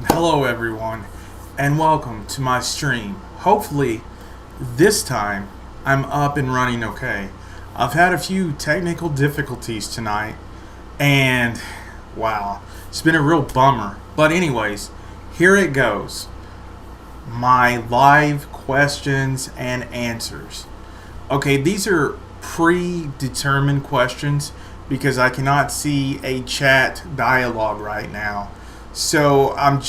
Hello, everyone, and welcome to my stream. Hopefully, this time I'm up and running okay. I've had a few technical difficulties tonight, and wow, it's been a real bummer. But, anyways, here it goes, my live questions and answers. Okay, these are predetermined questions because I cannot see a chat dialogue right now. So I'm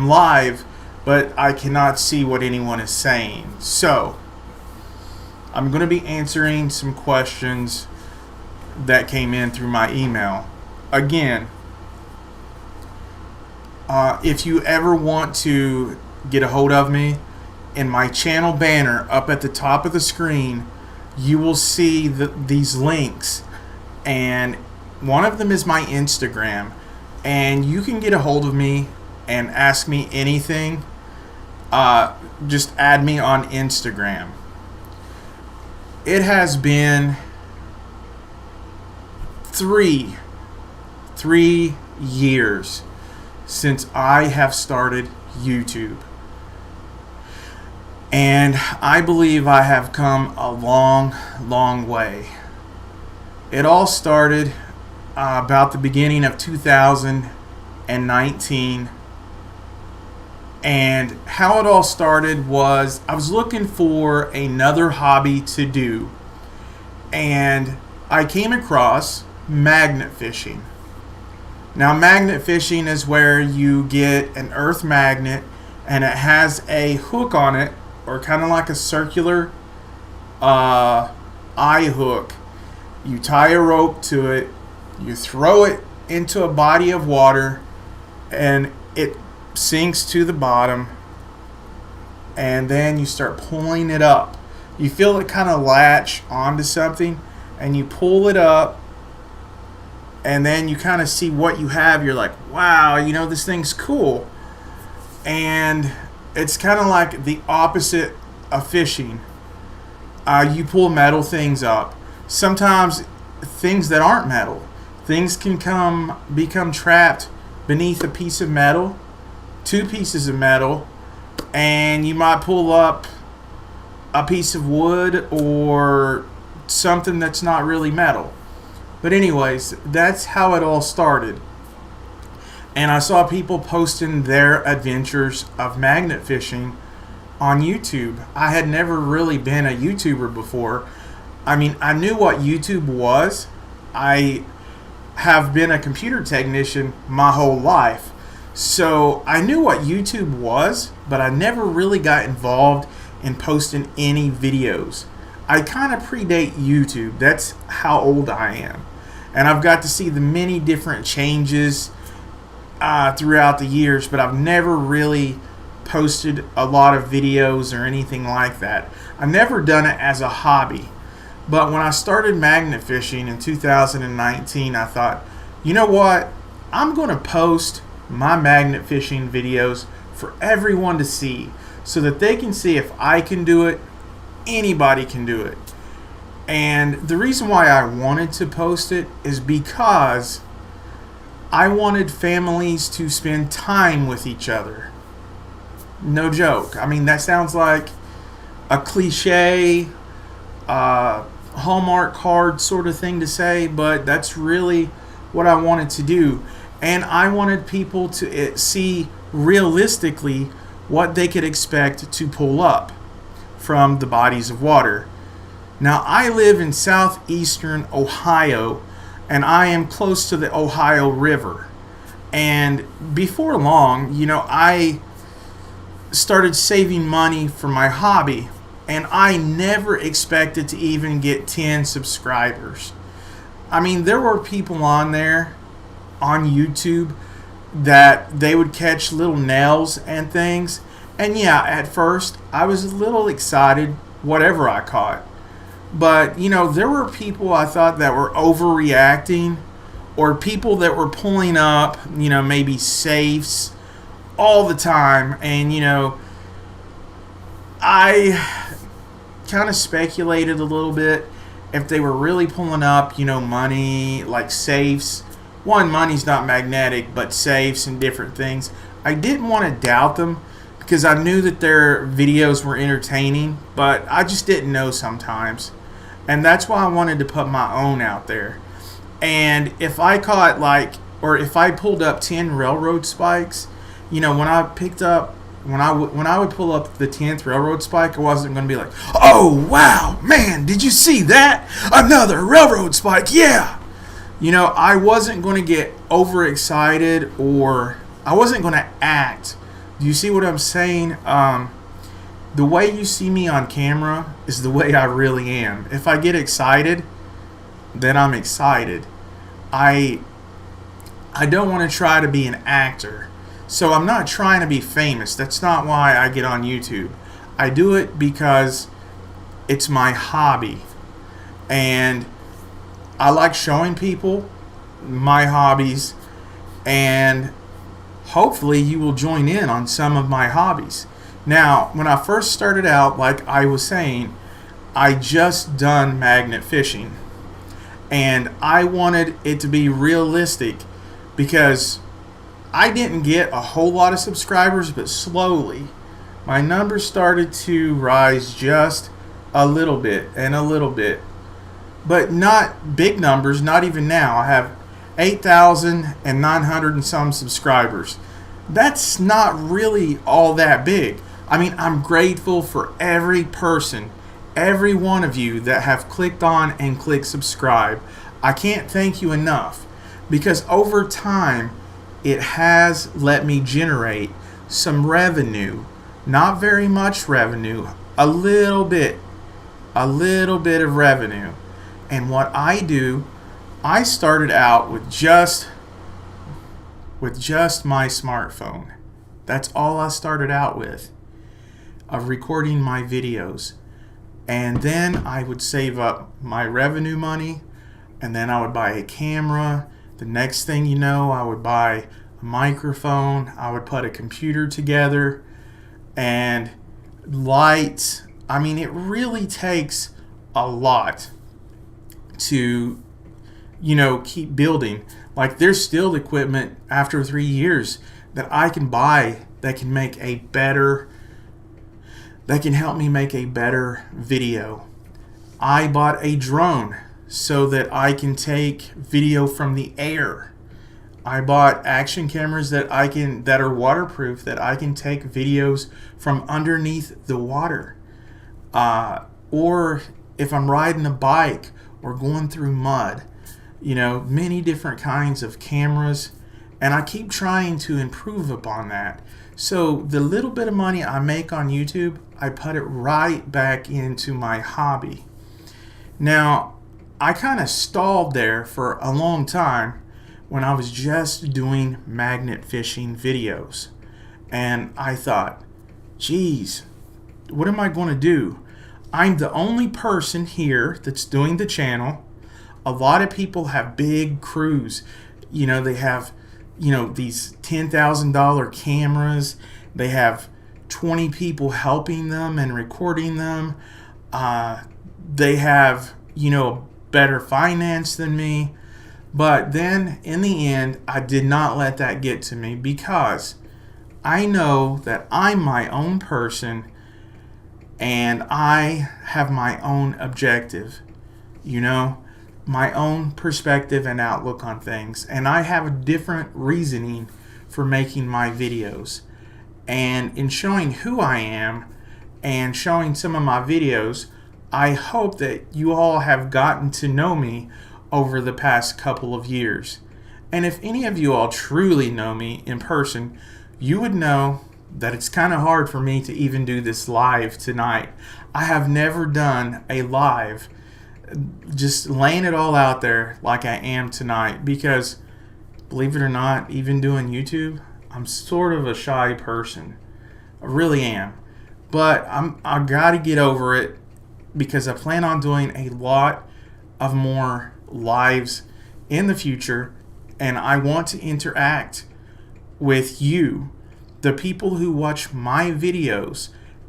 live, but I cannot see what anyone is saying. So I'm going to be answering some questions that came in through my email. Again, if you ever want to get a hold of me, in my channel banner up at the top of the screen, you will see these links, and one of them is my Instagram, and you can get a hold of me and ask me anything. Just add me on Instagram. It has been three years since I have started YouTube. And I believe I have come a long way. It all started about the beginning of 2019. And how it all started was I was looking for another hobby to do. And I came across magnet fishing. Now, magnet fishing is where you get an earth magnet and it has a hook on it, or kind of like a circular eye hook. You tie a rope to it, you throw it into a body of water, and it sinks to the bottom, and then you start pulling it up. You feel it kind of latch onto something, and you pull it up, and then you kind of see what you have. You're like, wow, this thing's cool. And it's kind of like the opposite of fishing. You pull metal things up. Sometimes things that aren't metal. Things can become trapped beneath a piece of metal, two pieces of metal, and you might pull up a piece of wood or something that's not really metal. But anyways, that's how it all started. And I saw people posting their adventures of magnet fishing on YouTube. I had never really been a YouTuber before. I mean, I knew what YouTube was. I have been a computer technician my whole life. So I knew what YouTube was, but I never really got involved in posting any videos. I kind of predate YouTube. That's how old I am. And I've got to see the many different changes throughout the years, but I've never really posted a lot of videos or anything like that. I've never done it as a hobby. But when I started magnet fishing in 2019, I thought, you know what? I'm going to post my magnet fishing videos for everyone to see so that they can see if I can do it, anybody can do it. And the reason why I wanted to post it is because I wanted families to spend time with each other. No joke. I mean, that sounds like a cliche, Hallmark card sort of thing to say, but that's really what I wanted to do. And I wanted people to see realistically what they could expect to pull up from the bodies of water. Now, I live in southeastern Ohio, and I am close to the Ohio River. And before long, I started saving money for my hobby, and I never expected to even get 10 subscribers. I mean, there were people on there on YouTube that they would catch little nails and things. And yeah, at first, I was a little excited, whatever I caught. But, there were people I thought that were overreacting, or people that were pulling up, maybe safes all the time. And, I kind of speculated a little bit if they were really pulling up, money, like safes, one, money's not magnetic, but safes and different things. I didn't want to doubt them because I knew that their videos were entertaining, but I just didn't know sometimes. And that's why I wanted to put my own out there. And if I caught or if I pulled up 10 railroad spikes, when I picked up, when I would pull up the 10th railroad spike, I wasn't going to be like, oh, wow, man, did you see that? Another railroad spike, yeah. I wasn't going to get overexcited, or I wasn't going to act. Do you see what I'm saying? The way you see me on camera is the way I really am. If I get excited, then I'm excited. I don't want to try to be an actor. So I'm not trying to be famous. That's not why I get on YouTube. I do it because it's my hobby. And I like showing people my hobbies, and hopefully you will join in on some of my hobbies. Now, when I first started out, like I was saying, I just done magnet fishing. And I wanted it to be realistic because I didn't get a whole lot of subscribers, but slowly my numbers started to rise just a little bit and a little bit. But not big numbers, not even now. I have 8,900 and some subscribers. That's not really all that big. I mean, I'm grateful for every person, every one of you that have clicked on and clicked subscribe. I can't thank you enough, because over time it has let me generate some revenue. Not very much revenue, a little bit of revenue. And what I do, I started out with just my smartphone. That's all I started out with, of recording my videos. And then I would save up my revenue money, and then I would buy a camera. The next thing you know, I would buy a microphone. I would put a computer together and lights. I mean, it really takes a lot to, keep building. Like, there's still equipment after 3 years that I can buy that can help me make a better video. I bought a drone so that I can take video from the air. I bought action cameras that are waterproof, that I can take videos from underneath the water. Or if I'm riding a bike or going through mud, many different kinds of cameras. And I keep trying to improve upon that. So the little bit of money I make on YouTube, I put it right back into my hobby. Now, I kind of stalled there for a long time when I was just doing magnet fishing videos. And I thought, geez, what am I going to do? I'm the only person here that's doing the channel. A lot of people have big crews. They have, these $10,000 cameras. They have 20 people helping them and recording them. They have, better finance than me. But then in the end, I did not let that get to me, because I know that I'm my own person and I have my own objective, my own perspective and outlook on things. And I have a different reasoning for making my videos. And in showing who I am and showing some of my videos, I hope that you all have gotten to know me over the past couple of years. And if any of you all truly know me in person, you would know that it's kind of hard for me to even do this live tonight. I have never done a live, just laying it all out there like I am tonight, because believe it or not, even doing YouTube, I'm sort of a shy person. I really am. But I got to get over it, because I plan on doing a lot of more lives in the future, and I want to interact with you, the people who watch my videos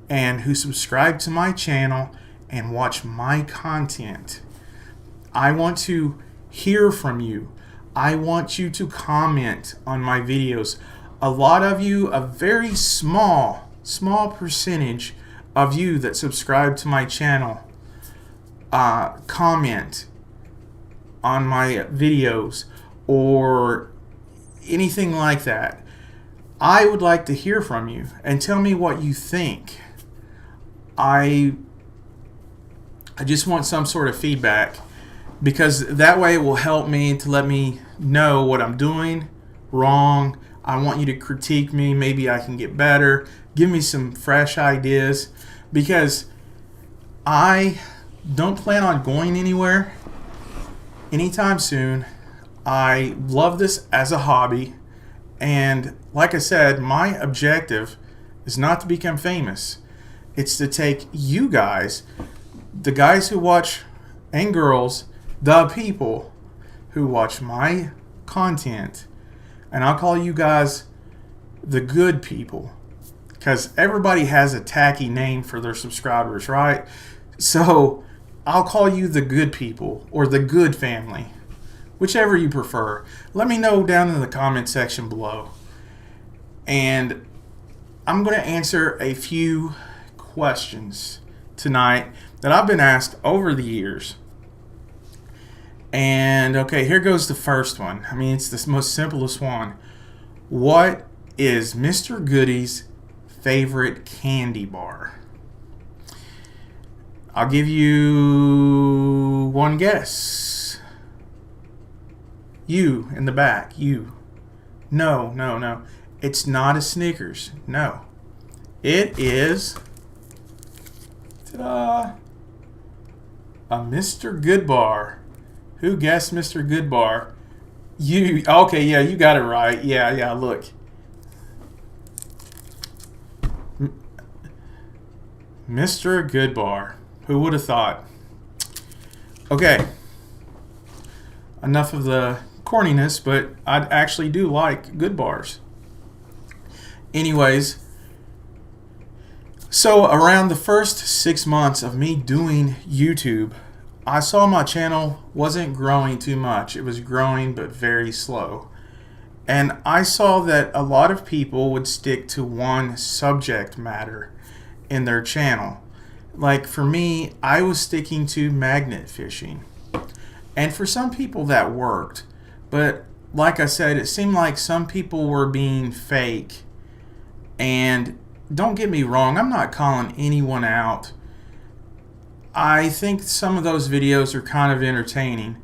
and who subscribe to my channel and watch my content. I want to hear from you. I want you to comment on my videos. A lot of you, a very small percentage of you that subscribe to my channel, comment on my videos or anything like that. I would like to hear from you and tell me what you think. I just want some sort of feedback, because that way it will help me to let me know what I'm doing wrong. I want you to critique me. Maybe I can get better. Give me some fresh ideas, because I don't plan on going anywhere anytime soon. I love this as a hobby, and like I said, my objective is not to become famous. It's to take you guys, the guys who watch, and girls, the people who watch my content, and I'll call you guys the good people, because everybody has a tacky name for their subscribers, right? So I'll call you the good people or the good family, whichever you prefer. Let me know down in the comment section below, and I'm going to answer a few questions tonight that I've been asked over the years. And okay, here goes the first one. I mean, it's the most simplest one. What is Mr. Goody's favorite candy bar? I'll give you one guess. You in the back, you. No. It's not a Snickers. No. It is, ta-da, a Mr. Goodbar. Who guessed Mr. Goodbar? You. Okay, yeah, you got it right. Yeah, look. Mr. Goodbar. Who would have thought? Okay. Enough of the corniness, but I actually do like good bars. Anyways, so around the first 6 months of me doing YouTube, I saw my channel wasn't growing too much. It was growing, but very slow. And I saw that a lot of people would stick to one subject matter in their channel. Like for me, I was sticking to magnet fishing. And for some people that worked. But like I said, it seemed like some people were being fake. And don't get me wrong, I'm not calling anyone out. I think some of those videos are kind of entertaining.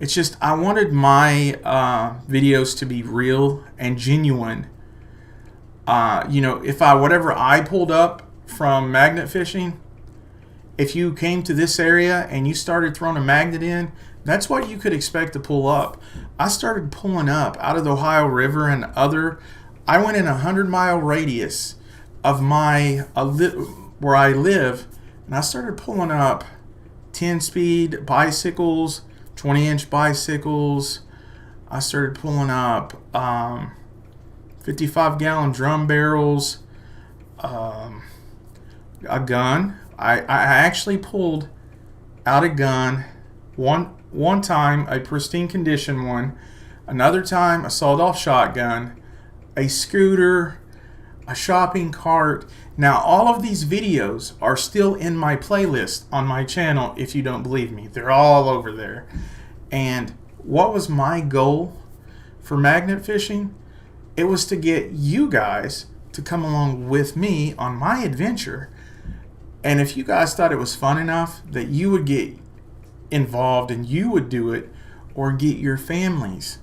It's just I wanted my videos to be real and genuine. You know, if whatever I pulled up from magnet fishing, if you came to this area and you started throwing a magnet in, that's what you could expect to pull up. I started pulling up out of the Ohio River and I went in a 100-mile radius of where I live, and I started pulling up 10-speed bicycles, 20-inch bicycles. I started pulling up 55-gallon drum barrels, a gun. I actually pulled out a gun one time, a pristine condition one. Another time, a sawed-off shotgun, a scooter, a shopping cart. Now, all of these videos are still in my playlist on my channel, if you don't believe me. They're all over there. And what was my goal for magnet fishing? It was to get you guys to come along with me on my adventure. And if you guys thought it was fun enough that you would get involved and you would do it, or get your families,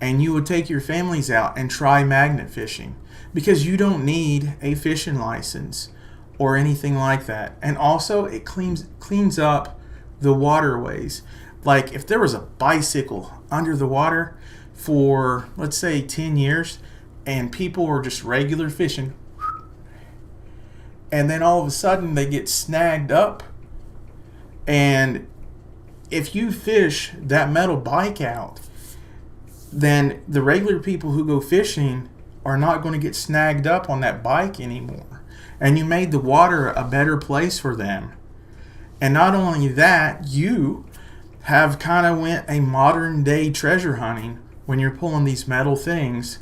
and you would take your families out and try magnet fishing, because you don't need a fishing license or anything like that. And also it cleans up the waterways. Like if there was a bicycle under the water for, let's say, 10 years and people were just regular fishing, and then all of a sudden they get snagged up, and if you fish that metal bike out, then the regular people who go fishing are not going to get snagged up on that bike anymore. And you made the water a better place for them. And not only that, you have kind of went a modern day treasure hunting when you're pulling these metal things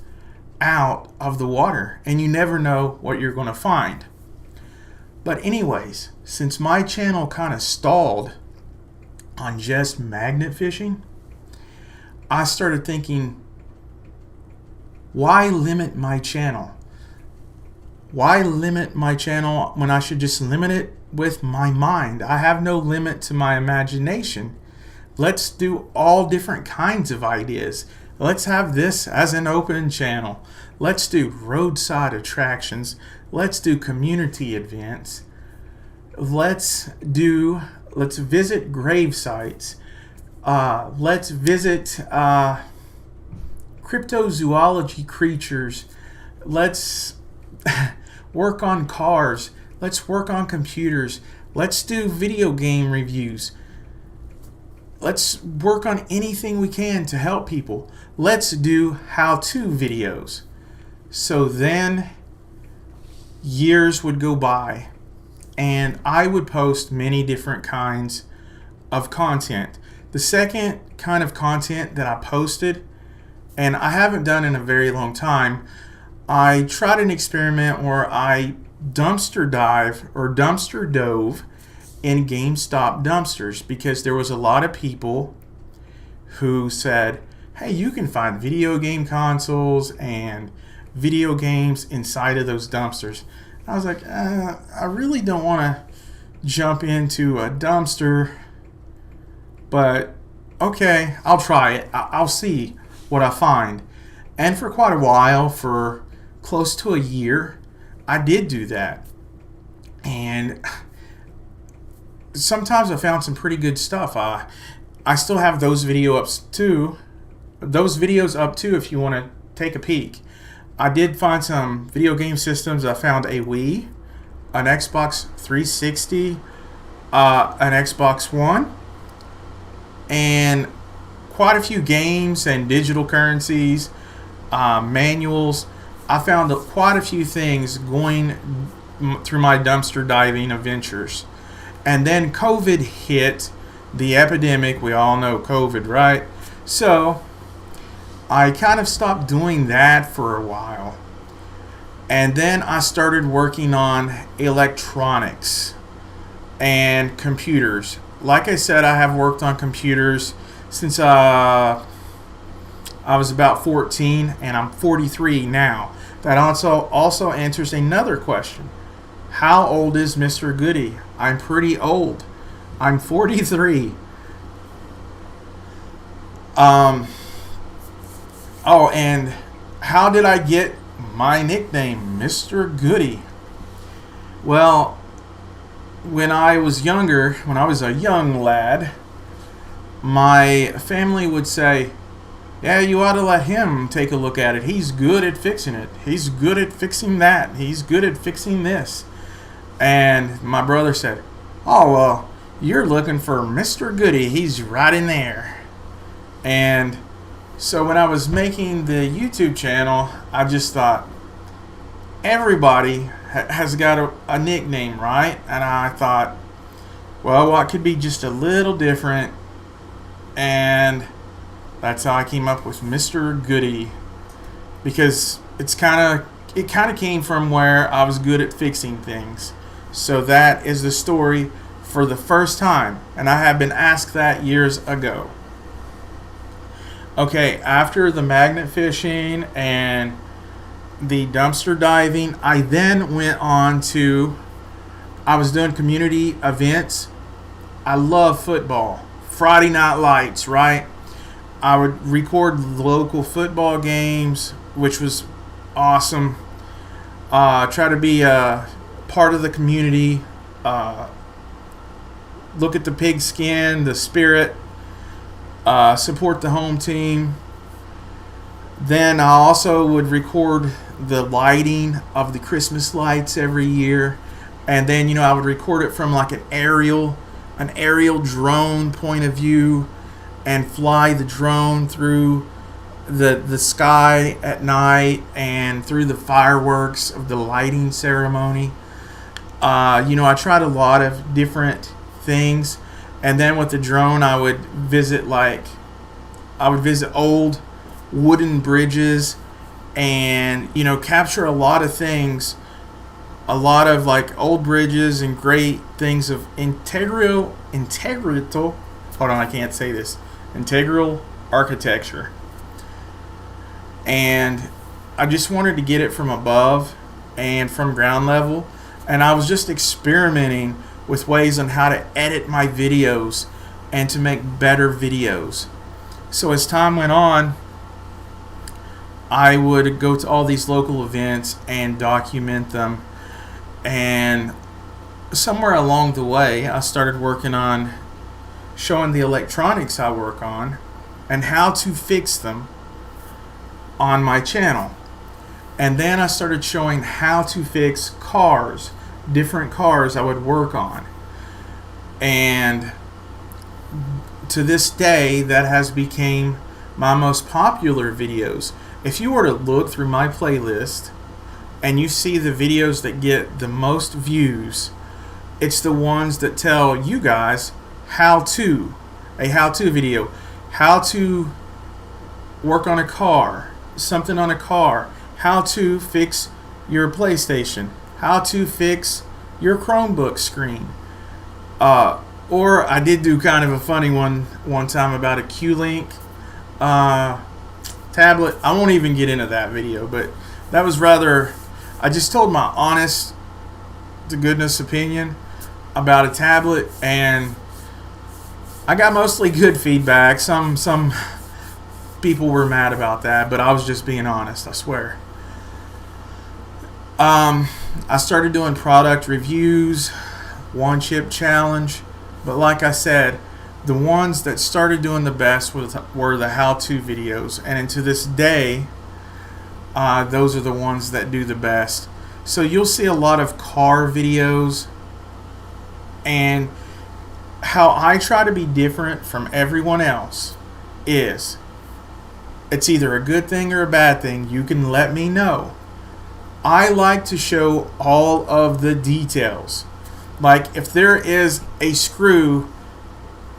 out of the water and you never know what you're going to find. But anyways, since my channel kind of stalled on just magnet fishing, I started thinking, why limit my channel? Why limit my channel when I should just limit it with my mind? I have no limit to my imagination. Let's do all different kinds of ideas. Let's have this as an open channel. Let's do roadside attractions. Let's do community events. Let's visit grave sites. Let's visit cryptozoology creatures. Let's work on cars. Let's work on computers. Let's do video game reviews. Let's work on anything we can to help people. Let's do how-to videos. So then years would go by and I would post many different kinds of content. The second kind of content that I posted, and I haven't done in a very long time, I tried an experiment where I dumpster dove in GameStop dumpsters because there was a lot of people who said, hey, you can find video game consoles and video games inside of those dumpsters. I was like, I really don't want to jump into a dumpster, but okay, I'll try it. I'll see what I find. And for quite a while, for close to a year, I did do that. And sometimes I found some pretty good stuff. I still have those videos up too if you want to take a peek. I did find some video game systems. I found a Wii, an Xbox 360, an Xbox One, and quite a few games and digital currencies, manuals. I found quite a few things going through my dumpster diving adventures. And then COVID hit, the epidemic. We all know COVID, right? So I kind of stopped doing that for a while. And then I started working on electronics and computers. Like I said, I have worked on computers since I was about 14, and I'm 43 now. That also answers another question. How old is Mr. Goody? I'm pretty old. I'm 43. Oh, and how did I get my nickname, Mr. Goody? Well, when I was a young lad, my family would say, yeah, you ought to let him take a look at it. He's good at fixing it. He's good at fixing that. He's good at fixing this. And my brother said, oh, well, you're looking for Mr. Goody. He's right in there. And so when I was making the YouTube channel, I just thought, everybody has got a nickname, right? And I thought, well, what could be just a little different? And that's how I came up with Mr. Goody, because it kind of came from where I was good at fixing things. So that is the story for the first time, and I have been asked that years ago. Okay, after the magnet fishing and the dumpster diving, I then went on to, I was doing community events. I love football. Friday Night Lights, right? I would record local football games, which was awesome. Try to be a part of the community. Look at the pigskin, the spirit. Support the home team. Then I also would record the lighting of the Christmas lights every year. And then, I would record it from like an aerial drone point of view, and fly the drone through the sky at night and through the fireworks of the lighting ceremony. I tried a lot of different things, And then with the drone, I would visit old wooden bridges, and capture a lot of things, a lot of like old bridges and great things of integral. Hold on, I can't say this. Integral architecture. And I just wanted to get it from above and from ground level, and I was just experimenting with ways on how to edit my videos and to make better videos. So as time went on, I would go to all these local events and document them, and somewhere along the way I started working on showing the electronics I work on and how to fix them on my channel. And then I started showing how to fix cars, different cars I would work on. And to this day, that has become my most popular videos. If you were to look through my playlist and you see the videos that get the most views, it's the ones that tell you guys a how-to video, how to work on a car, something on a car, how to fix your PlayStation, how to fix your Chromebook screen. Or I did do kind of a funny one time about a Q-Link tablet. I won't even get into that video, but that was I just told my honest to goodness opinion about a tablet, and I got mostly good feedback. Some people were mad about that, but I was just being honest, I swear. I started doing product reviews, one chip challenge, but like I said, the ones that started doing the best were the how-to videos, and to this day, those are the ones that do the best. So you'll see a lot of car videos, and how I try to be different from everyone else is, it's either a good thing or a bad thing. You can let me know. I like to show all of the details. Like if there is a screw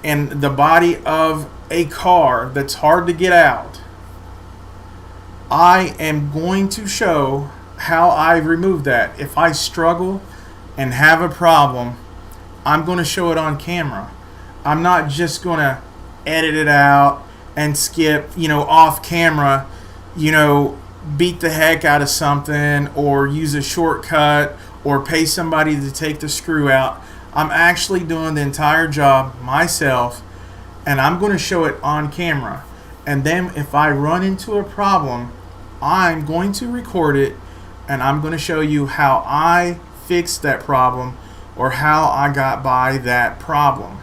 in the body of a car that's hard to get out, I am going to show how I remove that. If I struggle and have a problem, I'm going to show it on camera. I'm not just going to edit it out and skip, off camera, beat the heck out of something or use a shortcut or pay somebody to take the screw out. I'm actually doing the entire job myself, and I'm going to show it on camera. And then if I run into a problem, I'm going to record it, and I'm going to show you how I fixed that problem or how I got by that problem.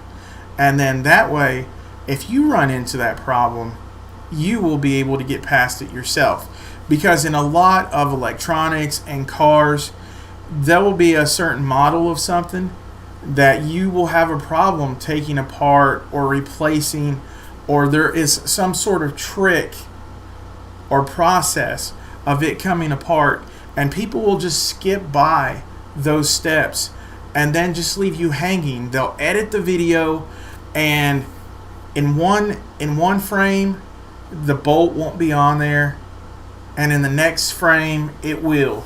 And then that way, if you run into that problem, you will be able to get past it yourself. Because in a lot of electronics and cars, there will be a certain model of something that you will have a problem taking apart or replacing, or there is some sort of trick or process of it coming apart, and people will just skip by those steps and then just leave you hanging. They'll edit the video, and in one frame the bolt won't be on there, and in the next frame it will,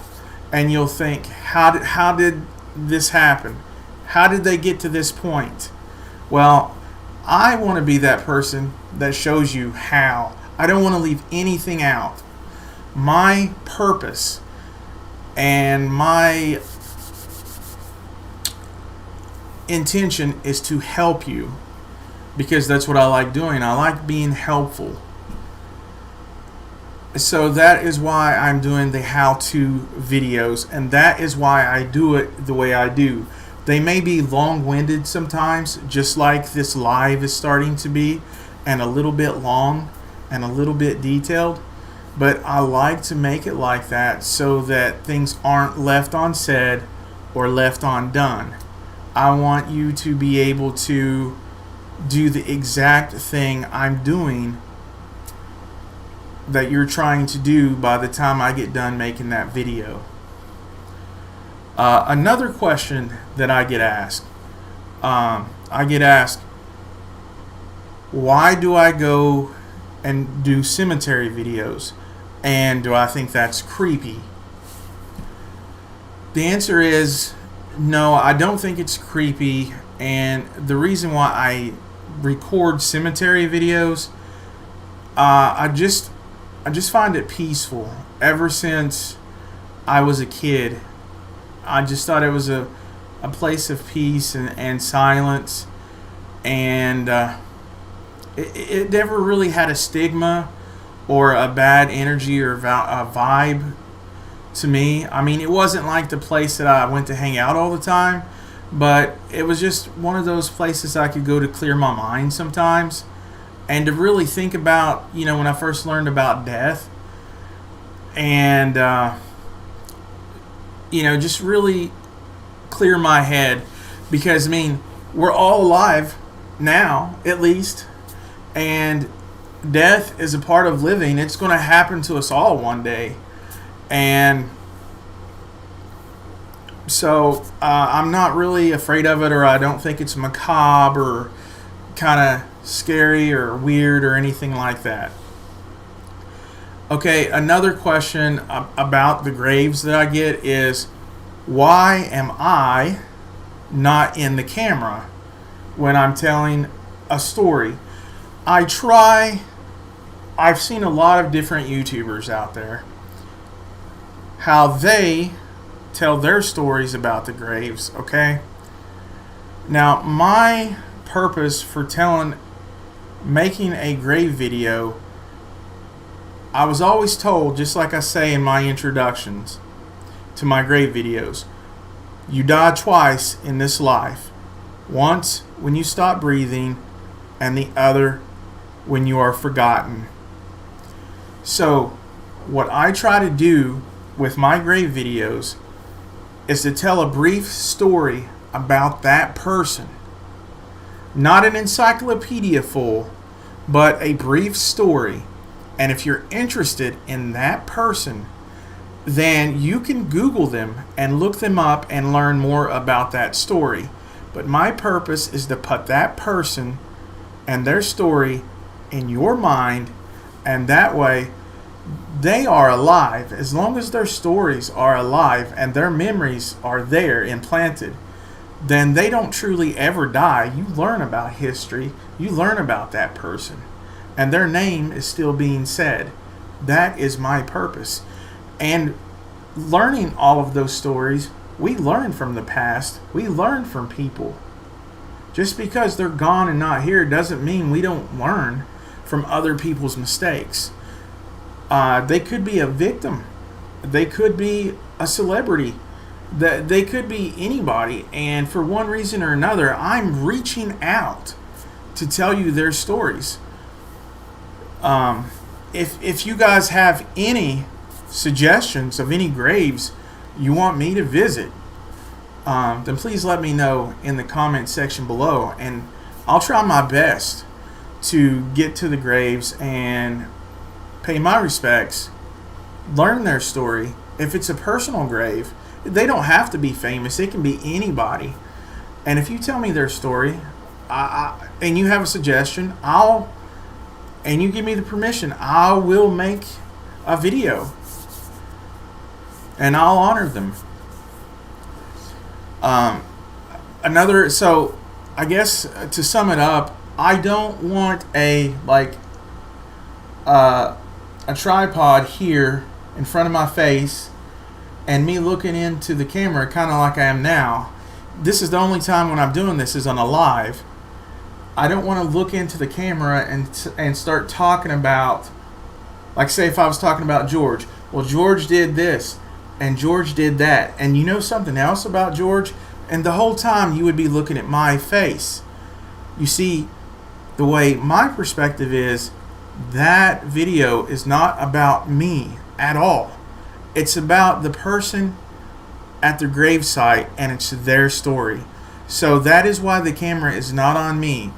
and you'll think, how did this happen? How did they get to this point? Well, I want to be that person that shows you how. I don't want to leave anything out. My purpose and my intention is to help you, because that's what I like doing. I like being helpful. So that is why I'm doing the how-to videos, and that is why I do it the way I do. They may be long-winded sometimes, just like this live is starting to be, and a little bit long and a little bit detailed, but I like to make it like that so that things aren't left unsaid or left undone. I want you to be able to do the exact thing I'm doing that you're trying to do by the time I get done making that video. Another question that I get asked, Why do I go and do cemetery videos? And do I think that's creepy? The answer is no, I don't think it's creepy. And the reason why I record cemetery videos, I just find it peaceful. Ever since I was a kid, I just thought it was a place of peace and silence. And it never really had a stigma or a bad energy or a vibe to me. I mean, it wasn't like the place that I went to hang out all the time, but it was just one of those places I could go to clear my mind sometimes and to really think about, when I first learned about death and, just really clear my head because, I mean, we're all alive now, at least, and death is a part of living. It's going to happen to us all one day. And so I'm not really afraid of it, or I don't think it's macabre or kind of scary or weird or anything like that. Okay, another question about the graves that I get is, why am I not in the camera when I'm telling a story? I've seen a lot of different YouTubers out there, how they tell their stories about the graves, okay? Now, my purpose for making a grave video, I was always told, just like I say in my introductions to my grave videos, you die twice in this life. Once when you stop breathing, and the other when you are forgotten. So, what I try to do with my grave videos is to tell a brief story about that person. Not an encyclopedia full, but a brief story. And if you're interested in that person, then you can Google them and look them up and learn more about that story. But my purpose is to put that person and their story in your mind, and that way they are alive. As long as their stories are alive and their memories are there implanted, then they don't truly ever die. You learn about history, you learn about that person, and their name is still being said. That is my purpose. And learning all of those stories, we learn from the past, we learn from people. Just because they're gone and not here doesn't mean we don't learn from other people's mistakes. They could be a victim. They could be a celebrity. They could be anybody. And for one reason or another, I'm reaching out to tell you their stories. If you guys have any suggestions of any graves you want me to visit, then please let me know in the comment section below, and I'll try my best to get to the graves and pay my respects, learn their story. If it's a personal grave, they don't have to be famous. It can be anybody. And if you tell me their story, and you have a suggestion, and you give me the permission, I will make a video, and I'll honor them. So I guess to sum it up, I don't want a tripod here in front of my face and me looking into the camera kind of like I am now. This is the only time when I'm doing this is on a live. I don't want to look into the camera and start talking about, like, say if I was talking about George. Well, George did this and George did that, and you know something else about George, and the whole time you would be looking at my face. You see, the way my perspective is, that video is not about me at all. It's about the person at the gravesite, and it's their story. So that is why the camera is not on me.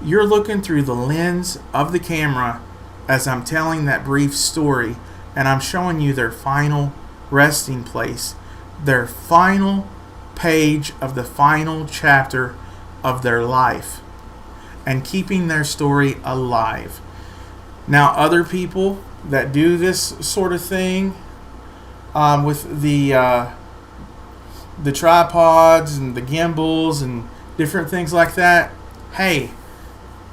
You're looking through the lens of the camera as I'm telling that brief story, and I'm showing you their final resting place, their final page of the final chapter of their life. and keeping their story alive. Now, other people that do this sort of thing with the tripods and the gimbals and different things like that, hey,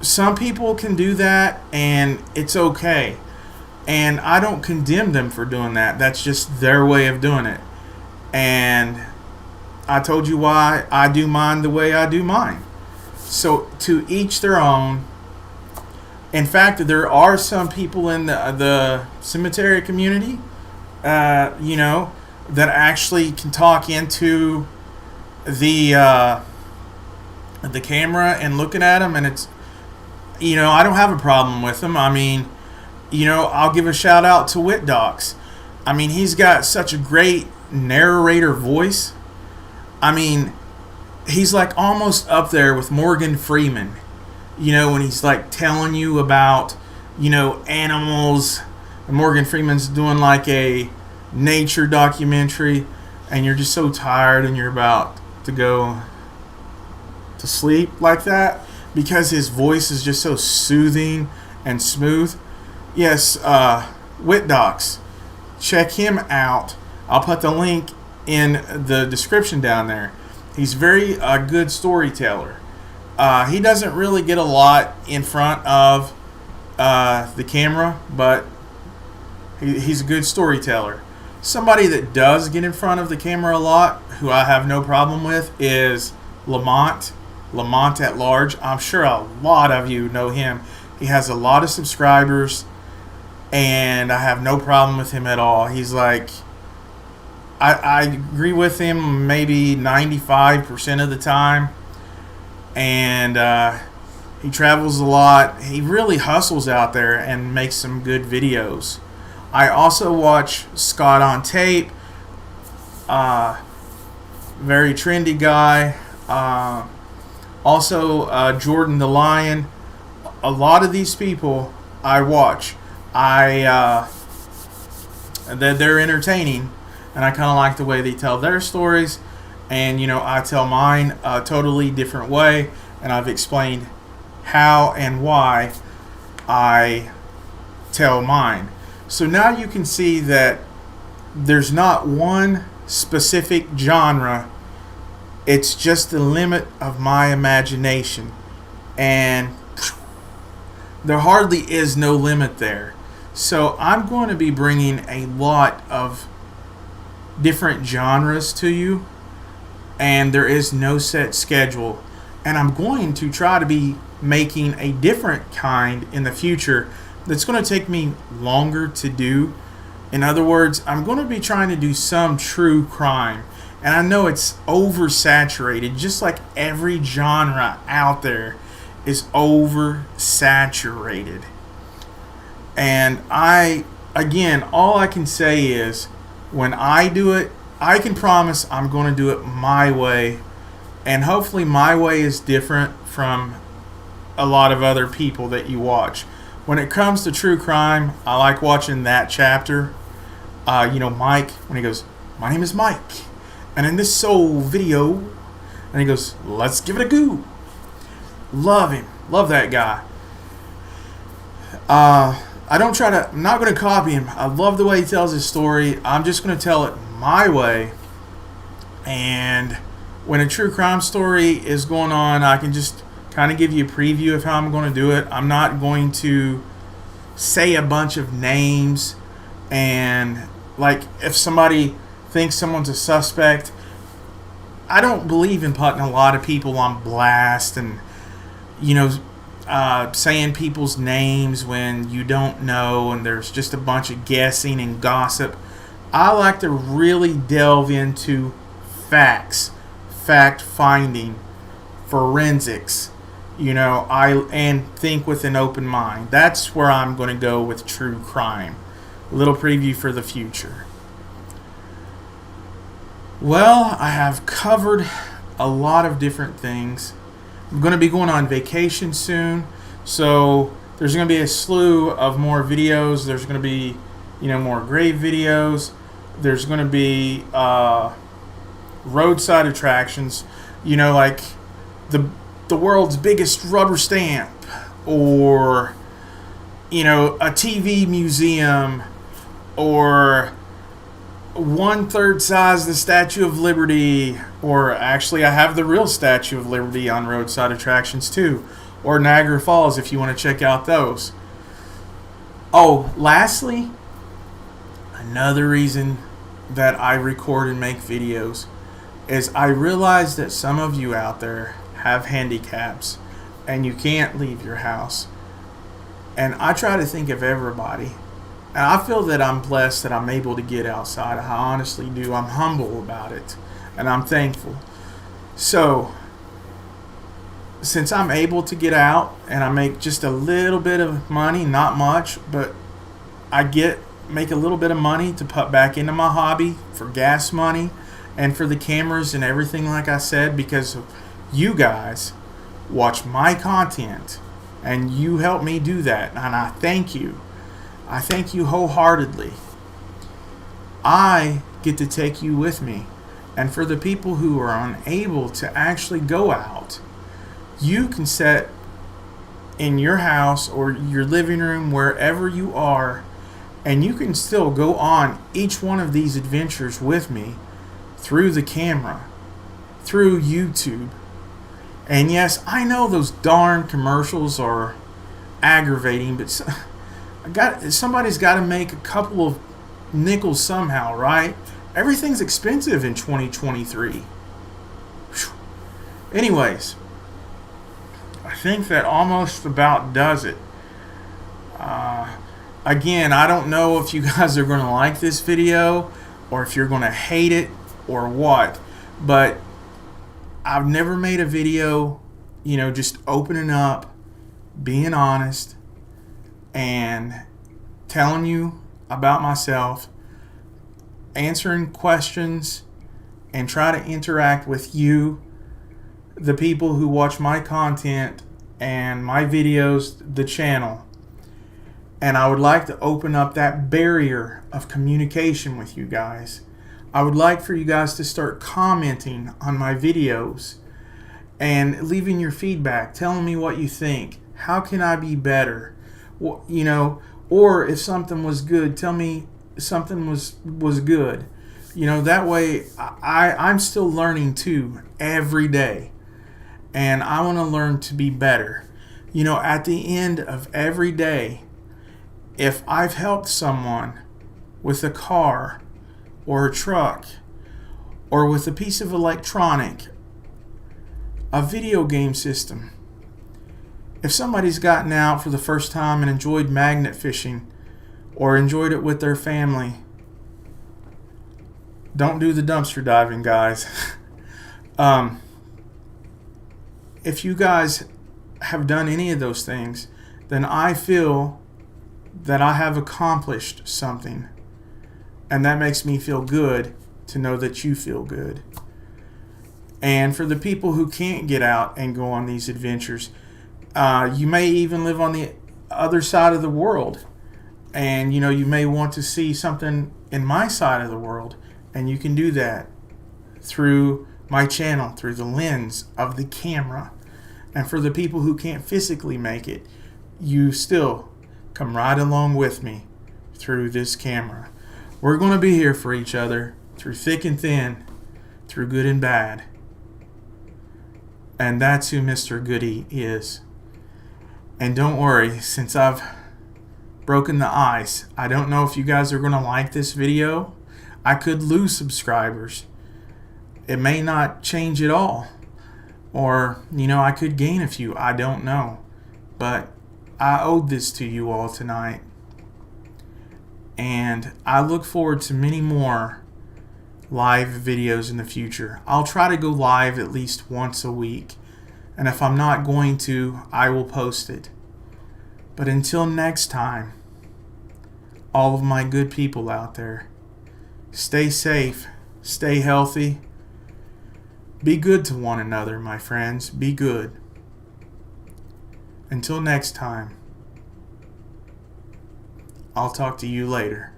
some people can do that and it's okay. And I don't condemn them for doing that. That's just their way of doing it. And I told you why I do mine the way I do mine. So to each their own. In fact, there are some people in the cemetery community, that actually can talk into the camera and looking at them, and it's, I don't have a problem with them. I mean, I'll give a shout out to Wit Docs. I mean, he's got such a great narrator voice. I mean, he's like almost up there with Morgan Freeman. When he's like telling you about, animals, and Morgan Freeman's doing like a nature documentary, and you're just so tired and you're about to go to sleep like that because his voice is just so soothing and smooth. Yes, Wit Docs. Check him out. I'll put the link in the description down there. He's very good storyteller. He doesn't really get a lot in front of the camera, but he's a good storyteller. Somebody that does get in front of the camera a lot, who I have no problem with, is Lamont at Large. I'm sure a lot of you know him. He has a lot of subscribers, and I have no problem with him at all. He's like, I agree with him maybe 95% of the time. And he travels a lot. He really hustles out there and makes some good videos. I also watch Scott on Tape. Very trendy guy. Also Jordan the Lion. A lot of these people I watch. They're entertaining, and I kind of like the way they tell their stories. And, I tell mine a totally different way, and I've explained how and why I tell mine. So now you can see that there's not one specific genre. It's just the limit of my imagination. And there hardly is no limit there. So I'm going to be bringing a lot of different genres to you. And there is no set schedule. And I'm going to try to be making a different kind in the future that's going to take me longer to do. In other words, I'm going to be trying to do some true crime. And I know it's oversaturated, just like every genre out there is oversaturated. And all I can say is, when I do it, I can promise I'm going to do it my way, and hopefully my way is different from a lot of other people that you watch. When it comes to true crime, I like watching that chapter. Mike, when he goes, "My name is Mike, and in this soul video," and he goes, "Let's give it a go." Love him. Love that guy. I'm not going to copy him. I love the way he tells his story. I'm just going to tell it my way. And when a true crime story is going on, I can just kind of give you a preview of how I'm going to do it. I'm not going to say a bunch of names, and like if somebody thinks someone's a suspect, I don't believe in putting a lot of people on blast and saying people's names when you don't know and there's just a bunch of guessing and gossip. I like to really delve into facts, fact finding, forensics, and think with an open mind. That's where I'm going to go with true crime. A little preview for the future. Well, I have covered a lot of different things. I'm going to be going on vacation soon, so there's going to be a slew of more videos. There's going to be, more grave videos. There's going to be roadside attractions. Like the world's biggest rubber stamp, or a TV museum, or 1/3 size the Statue of Liberty, or actually I have the real Statue of Liberty on roadside attractions too, or Niagara Falls if you want to check out those. Oh, lastly, another reason that I record and make videos is I realize that some of you out there have handicaps and you can't leave your house. And I try to think of everybody. And I feel that I'm blessed that I'm able to get outside. I honestly do. I'm humble about it. And I'm thankful. So, since I'm able to get out and I make just a little bit of money, not much, but I make a little bit of money to put back into my hobby for gas money and for the cameras and everything, like I said, because you guys watch my content and you help me do that, and I thank you. I thank you wholeheartedly. I get to take you with me. And for the people who are unable to actually go out, you can sit in your house or your living room, wherever you are, and you can still go on each one of these adventures with me through the camera, through YouTube. And yes, I know those darn commercials are aggravating, but somebody's got to make a couple of nickels somehow, right? Everything's expensive in 2023. Whew. Anyways, I think that almost about does it. Again, I don't know if you guys are going to like this video or if you're going to hate it or what, but I've never made a video, just opening up, being honest, and telling you about myself, answering questions, and try to interact with you, the people who watch my content and my videos, the channel. And I would like to open up that barrier of communication with you guys. I would like for you guys to start commenting on my videos and leaving your feedback, telling me what you think. How can I be better? Or if something was good, tell me something was good. That way I'm still learning too every day. And I want to learn to be better. At the end of every day, if I've helped someone with a car or a truck or with a piece of electronic, a video game system, if somebody's gotten out for the first time and enjoyed magnet fishing or enjoyed it with their family, don't do the dumpster diving, guys. If you guys have done any of those things, then I feel that I have accomplished something. And that makes me feel good to know that you feel good. And for the people who can't get out and go on these adventures, you may even live on the other side of the world. And, you may want to see something in my side of the world. And you can do that through my channel, through the lens of the camera. And for the people who can't physically make it, you still come right along with me through this camera. We're going to be here for each other through thick and thin, through good and bad. And that's who Mr. Goody is. And don't worry, since I've broken the ice, I don't know if you guys are going to like this video. I could lose subscribers. It may not change at all. Or, I could gain a few. I don't know. But I owed this to you all tonight. And I look forward to many more live videos in the future. I'll try to go live at least once a week. And if I'm not going to, I will post it. But until next time, all of my good people out there, stay safe, stay healthy, be good to one another, my friends. Be good. Until next time, I'll talk to you later.